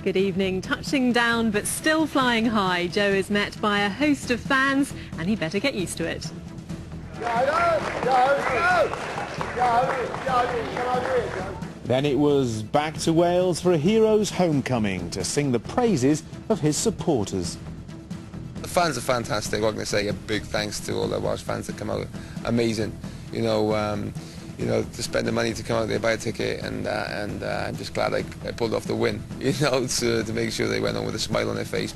Good evening. Touching down but still flying high, Joe is met by a host of fans and he better get used to it. Then it was back to Wales for a hero's homecoming to sing the praises of his supporters. The fans are fantastic. What can I say? A big thanks to all the Welsh fans that come out. Amazing. To spend the money to come out there, buy a ticket, and I'm just glad I pulled off the win. To make sure they went on with a smile on their face.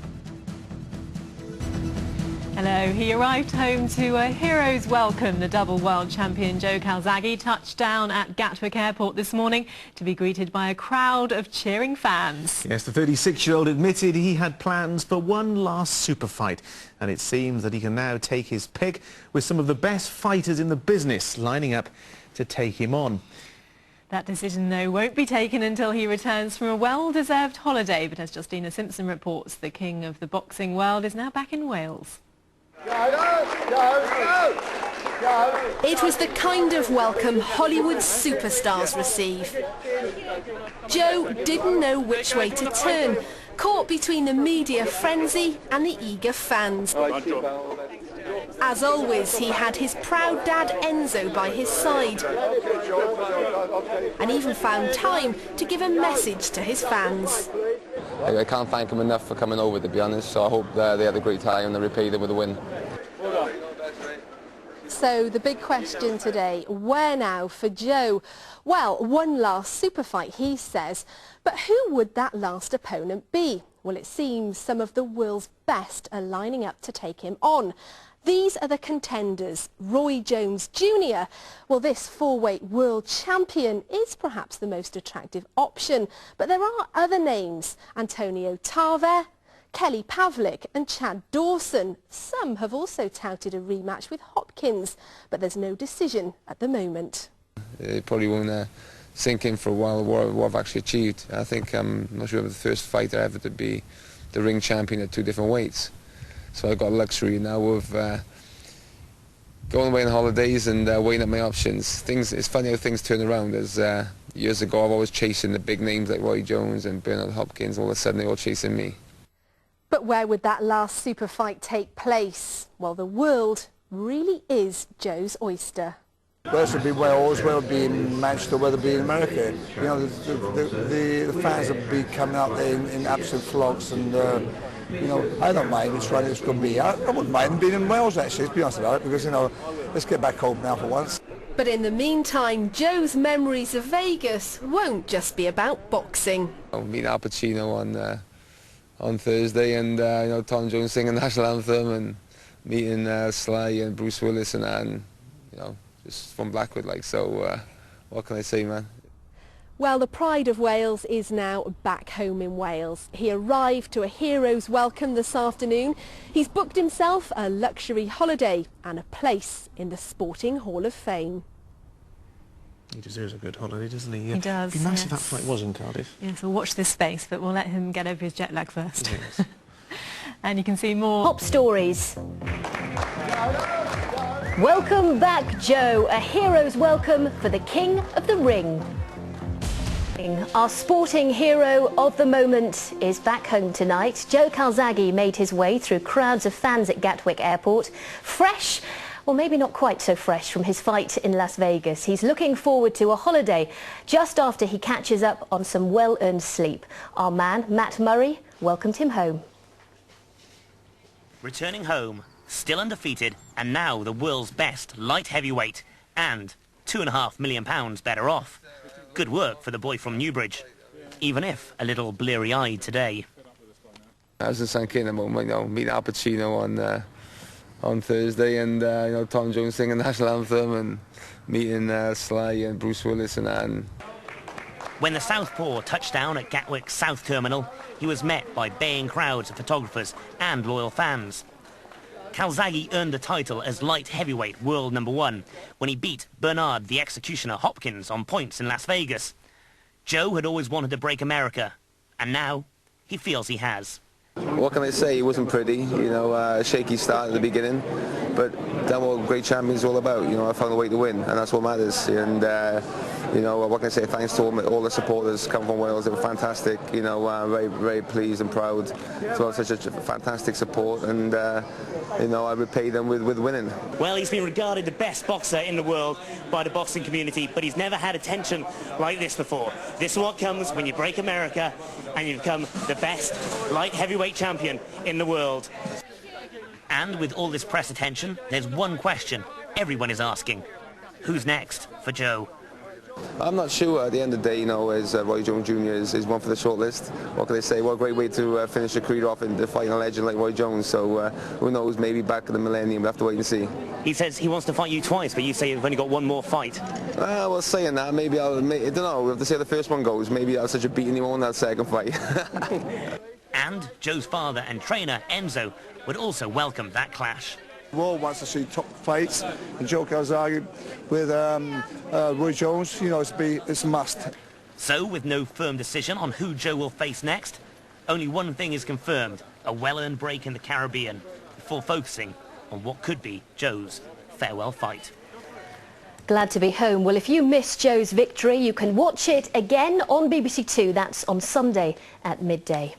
Hello. He arrived home to a hero's welcome. The double world champion Joe Calzaghe touched down at Gatwick Airport this morning to be greeted by a crowd of cheering fans. Yes, the 36-year-old admitted he had plans for one last super fight, and it seems that he can now take his pick with some of the best fighters in the business lining up to take him on. That decision, though, won't be taken until he returns from a well-deserved holiday. But as Justina Simpson reports, the king of the boxing world is now back in Wales. It was the kind of welcome Hollywood superstars receive. Joe didn't know which way to turn, caught between the media frenzy and the eager fans. As always, he had his proud dad Enzo by his side and even found time to give a message to his fans. I can't thank them enough for coming over, to be honest, so I hope they had a great time and they repaid them with a win. So the big question today, where now for Joe? Well, one last super fight, he says, but who would that last opponent be? Well, it seems some of the world's best are lining up to take him on. These are the contenders. Roy Jones Jr. Well, this four-weight world champion is perhaps the most attractive option, but there are other names. Antonio Tarver, Kelly Pavlik and Chad Dawson. Some have also touted a rematch with Hopkins, but there's no decision at the moment. It probably won't sink in for a while what I've actually achieved. I think I'm not sure I'm the first fighter ever to be the ring champion at two different weights. So I've got luxury now of going away on holidays and weighing up my options. It's funny how things turn around. As years ago, I was always chasing the big names like Roy Jones and Bernard Hopkins. All of a sudden, they're all chasing me. But where would that last super fight take place? Well, the world really is Joe's oyster. Whether it be Wales, whether it be in Manchester, whether it be in America, the fans will be coming out there in absolute flocks, and I don't mind which one it's going to be. I wouldn't mind being in Wales, actually, to be honest about it, because let's get back home now for once. But in the meantime, Joe's memories of Vegas won't just be about boxing. I'll meet Al Pacino on Thursday, and Tom Jones singing the national anthem, and meeting Sly and Bruce Willis and that, and just from Blackwood, what can I say, man? Well, the pride of Wales is now back home in Wales. He arrived to a hero's welcome this afternoon. He's booked himself a luxury holiday and a place in the Sporting Hall of Fame. He deserves a good holiday, doesn't he? He does. It'd be nice yes. if that flight was in Cardiff. Yes, we'll watch this space, but we'll let him get over his jet lag first. Yes. And you can see more Top stories. Welcome back, Joe. A hero's welcome for the King of the Ring. Our sporting hero of the moment is back home tonight. Joe Calzaghe made his way through crowds of fans at Gatwick Airport. Fresh, or maybe not quite so fresh, from his fight in Las Vegas. He's looking forward to a holiday just after he catches up on some well-earned sleep. Our man, Matt Murray, welcomed him home. Returning home, still undefeated, and now the world's best light heavyweight, and £2.5 million better off. Good work for the boy from Newbridge, even if a little bleary-eyed today. I was in San King at the moment, meeting Al Pacino on Thursday, and Tom Jones singing the national anthem, and meeting Sly and Bruce Willis and that. When the Southpaw touched down at Gatwick's South Terminal, he was met by baying crowds of photographers and loyal fans. Calzaghe earned the title as light heavyweight world #1 when he beat Bernard the Executioner Hopkins on points in Las Vegas. Joe had always wanted to break America, and now he feels he has. What can I say? It wasn't pretty, a shaky start at the beginning, but that's what great champions are all about. I found a way to win, and that's what matters. And you know, what can I say? Thanks to all the supporters come from Wales. They were fantastic. You know, very, very pleased and proud to have such a fantastic support, and you know, I repay them with winning. Well, he's been regarded the best boxer in the world by the boxing community, but he's never had attention like this before. This is what comes when you break America and you become the best light heavyweight champion in the world. And with all this press attention, there's one question everyone is asking. Who's next for Joe? I'm not sure. At the end of the day, you know, as Roy Jones Jr. is one for the shortlist. What can I say? What a great way to finish a career off in fighting a legend like Roy Jones. So who knows? Maybe back in the millennium. We'll have to wait and see. He says he wants to fight you twice, but you say you've only got one more fight. Well, saying that, maybe I don't know. We have to see how the first one goes. Maybe I'll such a beating he won't that second fight. And Joe's father and trainer, Enzo, would also welcome that clash. The world wants to see top fights, and Joe Calzaghe with Roy Jones, you know, it's a must. So, with no firm decision on who Joe will face next, only one thing is confirmed: a well-earned break in the Caribbean, before focusing on what could be Joe's farewell fight. Glad to be home. Well, if you missed Joe's victory, you can watch it again on BBC Two. That's on Sunday at midday.